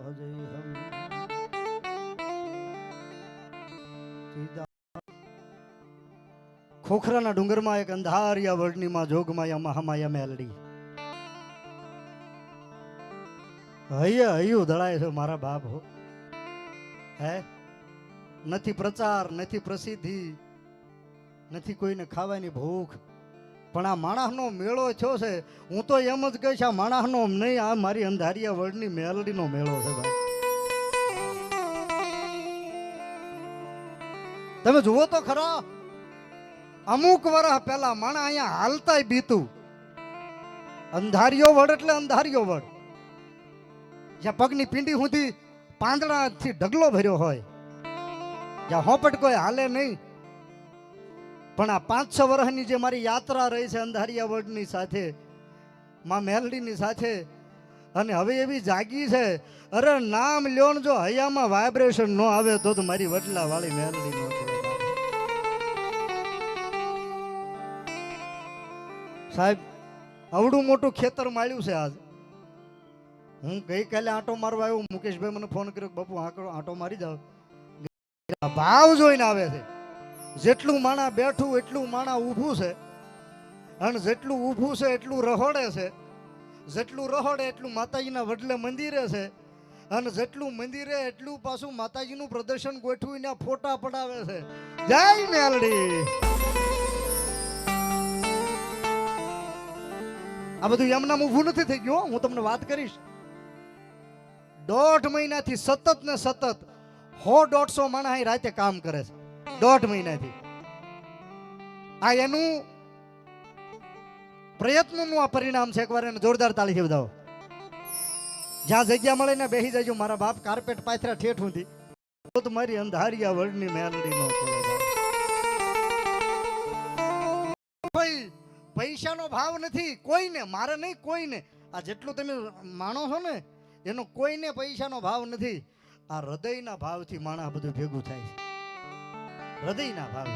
ભજેહમ ખોખરાના ડુંગરમાં એક અંધારિયા વર્ણિમાં જોગમાયા મહામાયા મેલડી હૈયા હૈયું દળાય છે મારા બાપ હો હે નથી પ્રચાર નથી પ્રસિદ્ધિ નથી કોઈને ખાવાની ભૂખ પણ આ માણસનો મેળો થયો છે હું તો એમ જ કહીશ આ માણસનો નહીં આ મારી અંધારિયા વર્ણની મેલડીનો મેળો છે ભાઈ તમે જુઓ તો ખરા અમુક વર્ષ પહેલા માણા અહીંયા હાલતાય બીતું અંધારિયો વડ એટલે અંધારિયો વડ જ્યાં પગની પીંડી સુધી પાંદડાથી ઢગલો ભર્યો હોય જ્યાં હોપટ કોઈ હાલે નહીં પણ આ 5-6 વર્ષની જે મારી યાત્રા રહી છે અંધારિયા વડની સાથે માં મેલડીની સાથે અને હવે એવી જાગી છે અરે નામ લ્યો ને જો હૈયામાં વાઇબ્રેશન ન આવે તો મારી વડલા વાળી મેલડી નો સાહેબ આવડું મોટું ખેતર માળ્યું છે આજ હું ગઈકાલે આંટો મારવા આવ્યો મુકેશભાઈ મને ફોન કર્યો બાપુ આંટો મારી જાવ ભાવ જોઈને આવે છે જેટલું માણા બેઠું એટલું માણા ઊભું છે અને જેટલું ઊભું છે એટલું રહોડે છે જેટલું રહોડે એટલું માતાજીના વડલે મંદિરે છે અને જેટલું મંદિરે એટલું પાછું માતાજીનું પ્રદર્શન ગોઠવીને ફોટા પડાવે છે જય મેલડી આ બધું એમનામ ઊભું નથી થઈ ગયું હું તમને વાત કરીશ 1.5 મહિનાથી સતત ને સતત 100-150 માણસ અહીં રાતે કામ કરે છે 1.5 મહિનાથી આ એનું પ્રયત્નનું આ પરિણામ છે એકવાર એને જોરદાર તાળીથી વધાવો જ્યાં જગ્યા મળે ને બેસી જજો મારા બાપ કાર્પેટ પાથરા ઠેઠ સુધી તો મારી અંધારિયા વર્ણની મેલડી નો પૈસાનો ભાવ નથી કોઈને મારે નહીં કોઈને આ જેટલું તમે માણો છો ને એનો કોઈને પૈસાનો ભાવ નથી આ હૃદયના ભાવથી માણસ બધું ભેગું થાય છે હૃદયના ભાવ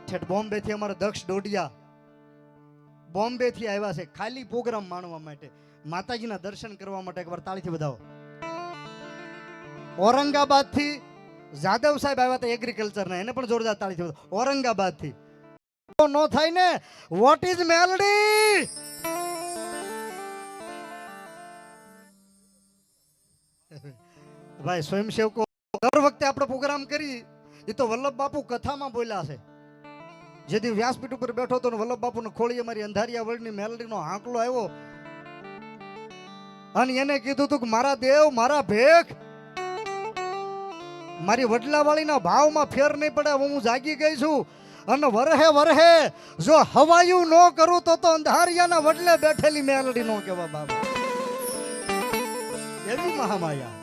ઠેઠ બોમ્બે થી અમારા દક્ષ ડોડિયા બોમ્બે થી આવ્યા છે ખાલી પ્રોગ્રામ માણવા માટે માતાજીના દર્શન કરવા માટે એકવાર તાળીથી વધાવો ઔરંગાબાદ થી જાદવ સાહેબ આવ્યા હતા એગ્રીકલ્ચરના એને પણ જોરદાર તાળીથી વધાવો ઔરંગાબાદ થી નો થાય ને વોટ ઇઝ મેલડી ભાઈ સ્વયંસેવકો દર વખતે આપણે પ્રોગ્રામ કરી એ તો વલ્લભ બાપુ કથામાં બોલ્યા છે જેથી વ્યાસપીઠ ઉપર બેઠો હતો ને વલ્લભ બાપુ ને ખોળીએ મારી અંધારિયા વર્ણની મેલડીનો આંકલો આવ્યો અને એને કીધું હતું કે મારા દેવ મારા ભેખ મારી વડલા વાળીના ભાવમાં ફેર નહીં પડે હું જાગી ગઈ છું અને વરહે વરહે જો હવાયું ન કરું તો અંધારિયાના વડલે બેઠેલી મેલડી નો કેવા બાબા એવી મહામાયા